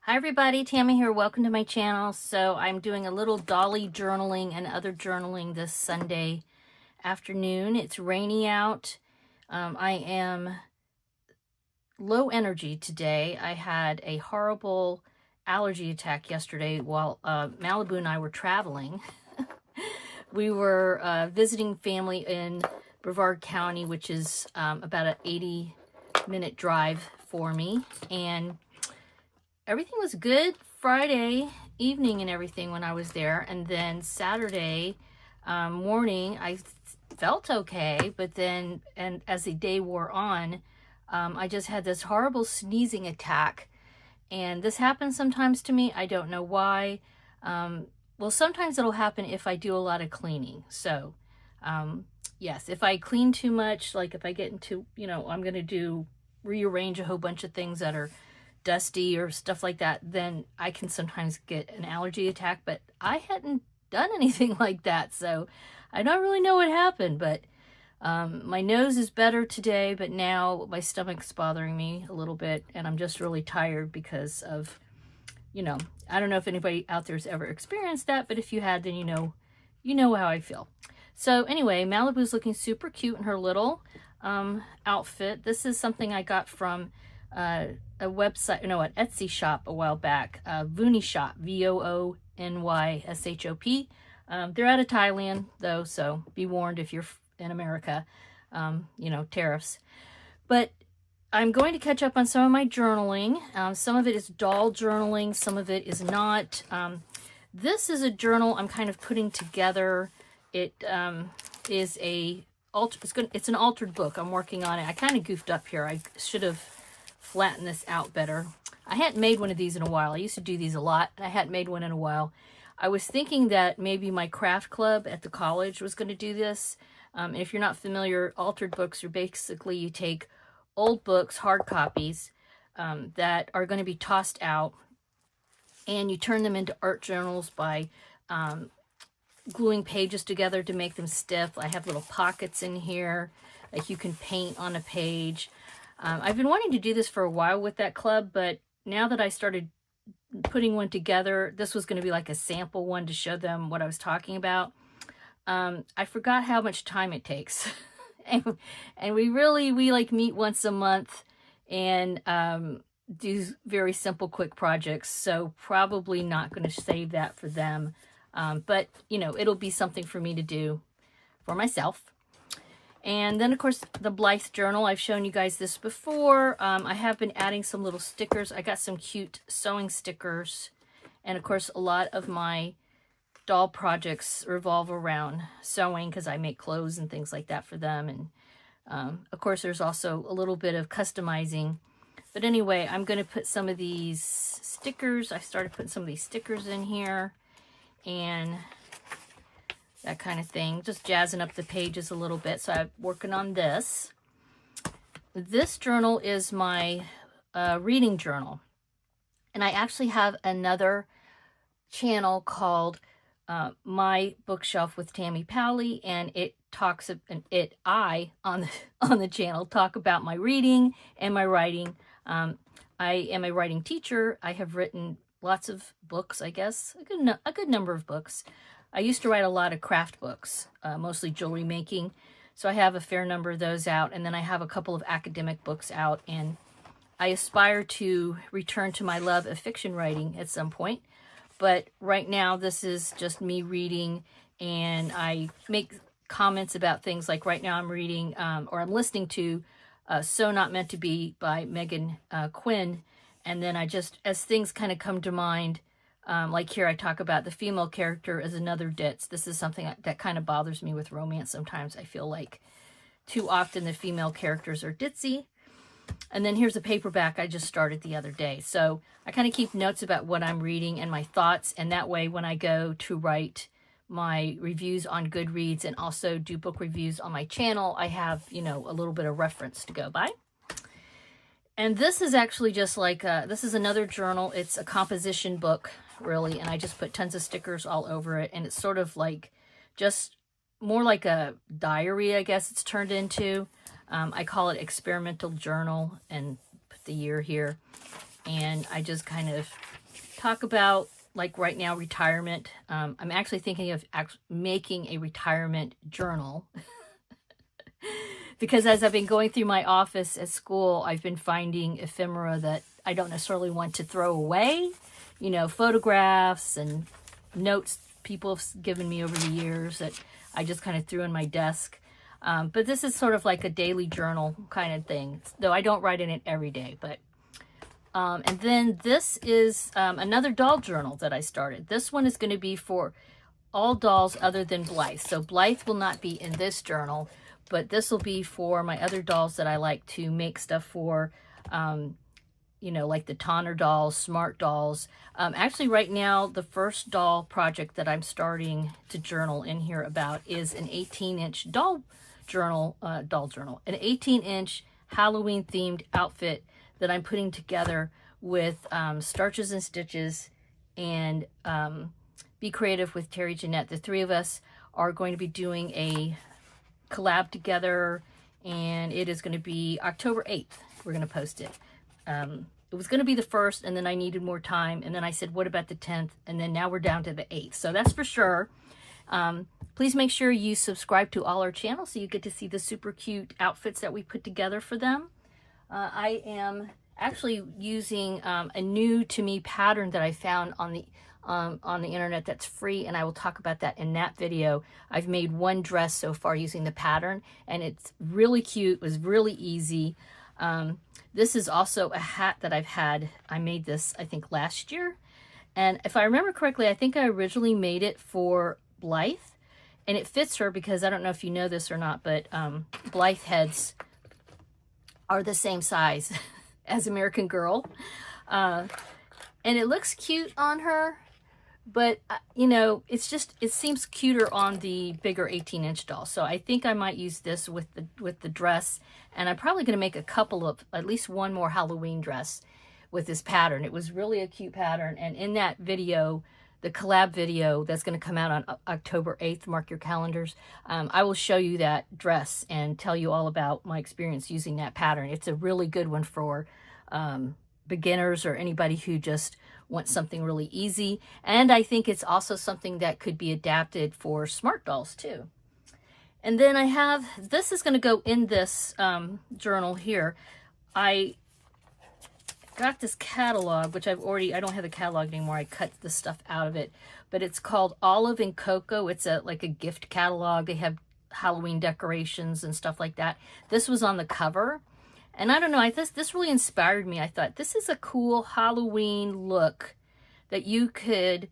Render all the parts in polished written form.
Hi everybody, Tammy here. Welcome to my channel. So I'm doing a little dolly journaling and other journaling this Sunday afternoon. It's rainy out. I am low energy today. I had a horrible allergy attack yesterday while Malibu and I were traveling. We were visiting family in Brevard County, which is about an 80-minute drive for me. And everything was good Friday evening and everything when I was there. And then Saturday morning, I felt okay. But then, and as the day wore on, I just had this horrible sneezing attack. And this happens sometimes to me. I don't know why. Well, sometimes it'll happen if I do a lot of cleaning. So, yes, if I clean too much, like if I get into, I'm going to rearrange a whole bunch of things that are dusty or stuff like that, then I can sometimes get an allergy attack. But I hadn't done anything like that, so I don't really know what happened. But my nose is better today, but now my stomach's bothering me a little bit, and I'm just really tired because of, I don't know if anybody out there's ever experienced that, but if you had, then you know how I feel. So anyway, Malibu's looking super cute in her little outfit. This is something I got from a website, an Etsy shop a while back, Voony Shop, VOONYSHOP. They're out of Thailand though, so be warned if you're in America, tariffs. But I'm going to catch up on some of my journaling. Some of it is doll journaling, some of it is not. This is a journal I'm kind of putting together. It is it's an altered book. I'm working on it. I kind of goofed up here. I should have flatten this out better. I hadn't made one of these in a while. I used to do these a lot, and I hadn't made one in a while. I was thinking that maybe my craft club at the college was going to do this. And if you're not familiar, altered books are basically you take old books, hard copies, that are going to be tossed out, and you turn them into art journals by gluing pages together to make them stiff. I have little pockets in here, like you can paint on a page. I've been wanting to do this for a while with that club, but now that I started putting one together, this was going to be like a sample one to show them what I was talking about. I forgot how much time it takes. and we like meet once a month and do very simple, quick projects. So probably not going to save that for them. But, it'll be something for me to do for myself. And then, of course, the Blythe Journal. I've shown you guys this before. I have been adding some little stickers. I got some cute sewing stickers. And, of course, a lot of my doll projects revolve around sewing because I make clothes and things like that for them. And, of course, there's also a little bit of customizing. But anyway, I'm going to put some of these stickers. I started putting some of these stickers in here. And that kind of thing, just jazzing up the pages a little bit. So I'm working on this. This journal is my reading journal, and I actually have another channel called My Bookshelf with Tammy Powley, and it talks I on the channel talk about my reading and my writing. I am a writing teacher. I have written lots of books, I guess, a good number of books. I used to write a lot of craft books, mostly jewelry making. So I have a fair number of those out. And then I have a couple of academic books out. And I aspire to return to my love of fiction writing at some point. But right now, this is just me reading. And I make comments about things like right now I'm reading, or I'm listening to So Not Meant to Be by Megan Quinn. And then I just, as things kind of come to mind, like here I talk about the female character as another ditz. This is something that kind of bothers me with romance sometimes. I feel like too often the female characters are ditzy. And then here's a paperback I just started the other day. So I kind of keep notes about what I'm reading and my thoughts. And that way when I go to write my reviews on Goodreads and also do book reviews on my channel, I have, a little bit of reference to go by. And this is actually just like, this is another journal. It's a composition book, really. And I just put tons of stickers all over it. And it's sort of like, just more like a diary, I guess it's turned into. I call it experimental journal and put the year here. and I just kind of talk about, like right now, retirement. I'm actually thinking of making a retirement journal because as I've been going through my office at school, I've been finding ephemera that I don't necessarily want to throw away, you know, photographs and notes people have given me over the years that I just kind of threw in my desk. But this is sort of like a daily journal kind of thing, though I don't write in it every day. But and then this is another doll journal that I started. This one is going to be for all dolls other than Blythe. So Blythe will not be in this journal, but this will be for my other dolls that I like to make stuff for, you know, like the Tonner dolls, Smart dolls. Actually, right now, the first doll project that I'm starting to journal in here about is an 18-inch doll journal, an 18-inch Halloween-themed outfit that I'm putting together with Starches and Stitches and Be Creative with Terry Jeanette. The three of us are going to be doing a collab together, and it is going to be October 8th. We're going to post it. It was going to be the 1st, and then I needed more time, and then I said, what about the 10th? And then now we're down to the 8th. So that's for sure. Please make sure you subscribe to all our channels so you get to see the super cute outfits that we put together for them. I am actually using a new to me pattern that I found on the internet that's free, and I will talk about that in that video. I've made one dress so far using the pattern, and it's really cute. It was really easy. This is also a hat that I've had. I made this, I think, last year. And if I remember correctly, I think I originally made it for Blythe. And it fits her because I don't know if you know this or not, but Blythe heads are the same size as American Girl. And it looks cute on her. But, you know, it's just, it seems cuter on the bigger 18-inch doll. So I think I might use this with the dress. And I'm probably going to make a couple of, at least one more Halloween dress with this pattern. It was really a cute pattern. And in that video, the collab video that's going to come out on October 8th, mark your calendars, I will show you that dress and tell you all about my experience using that pattern. It's a really good one for beginners or anybody who just wants something really easy. And I think it's also something that could be adapted for Smart dolls too. And then I have, this is going to go in this journal here. I got this catalog, which I don't have the catalog anymore. I cut the stuff out of it, but it's called Olive and Cocoa. It's like a gift catalog. They have Halloween decorations and stuff like that. This was on the cover. And I don't know, this really inspired me. I thought, this is a cool Halloween look that you could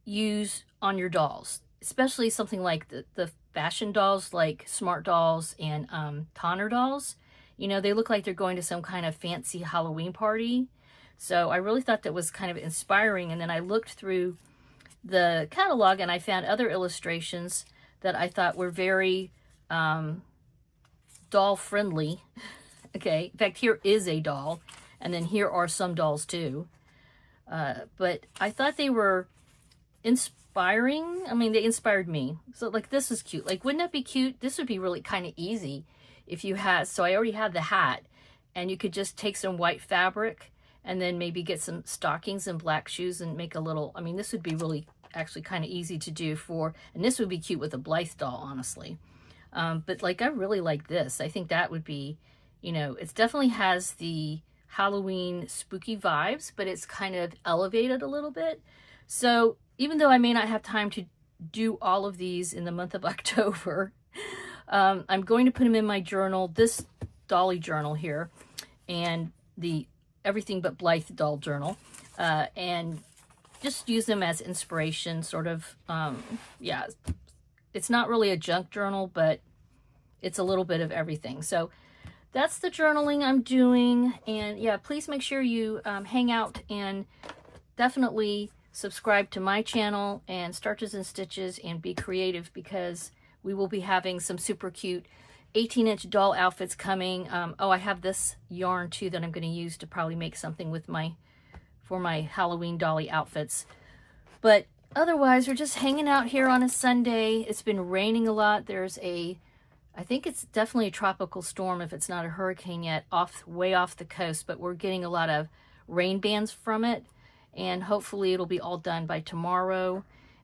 use on your dolls, especially something like the fashion dolls, like Smart dolls and Tonner dolls. You know, they look like they're going to some kind of fancy Halloween party. So I really thought that was kind of inspiring. And then I looked through the catalog and I found other illustrations that I thought were very doll friendly. Okay, in fact, here is a doll, and then here are some dolls too. But I thought they were inspiring. I mean, they inspired me. So, like, this is cute. Like, wouldn't that be cute? This would be really kind of easy if you had, so I already have the hat, and you could just take some white fabric and then maybe get some stockings and black shoes and make a little, I mean, this would be really actually kind of easy to do for, and this would be cute with a Blythe doll, honestly. But, like, I really like this. I think that would be, you know, it definitely has the Halloween spooky vibes, but it's kind of elevated a little bit. So even though I may not have time to do all of these in the month of October, I'm going to put them in my journal, this dolly journal here, and the Everything But Blythe doll journal, and just use them as inspiration, sort of. Yeah, it's not really a junk journal, but it's a little bit of everything. So that's the journaling I'm doing. And yeah, please make sure you hang out and definitely subscribe to my channel and Starches and Stitches and Be Creative, because we will be having some super cute 18-inch doll outfits coming. Oh, I have this yarn too that I'm going to use to probably make something with for my Halloween dolly outfits. But otherwise, we're just hanging out here on a Sunday. It's been raining a lot. There's I think it's definitely a tropical storm if it's not a hurricane yet, way off the coast, but we're getting a lot of rain bands from it. And hopefully it'll be all done by tomorrow.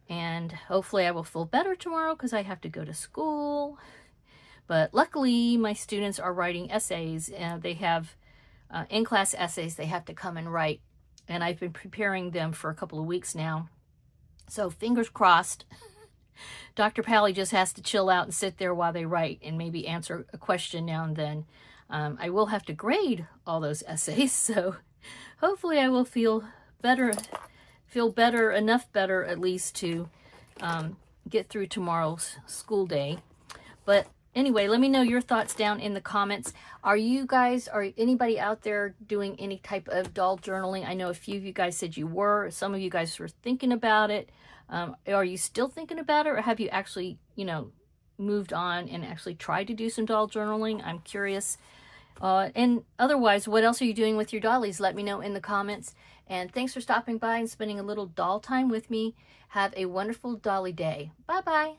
And hopefully I will feel better tomorrow because I have to go to school. But luckily my students are writing essays. They have in-class essays they have to come and write. And I've been preparing them for a couple of weeks now. So fingers crossed. Dr. Pally just has to chill out and sit there while they write and maybe answer a question now and then. I will have to grade all those essays, so hopefully I will feel better, enough better at least to get through tomorrow's school day. But anyway, let me know your thoughts down in the comments. Are anybody out there doing any type of doll journaling? I know a few of you guys said you were. Some of you guys were thinking about it. Are you still thinking about it, or have you actually, moved on and actually tried to do some doll journaling? I'm curious. And otherwise, what else are you doing with your dollies? Let me know in the comments. And thanks for stopping by and spending a little doll time with me. Have a wonderful dolly day. Bye-bye.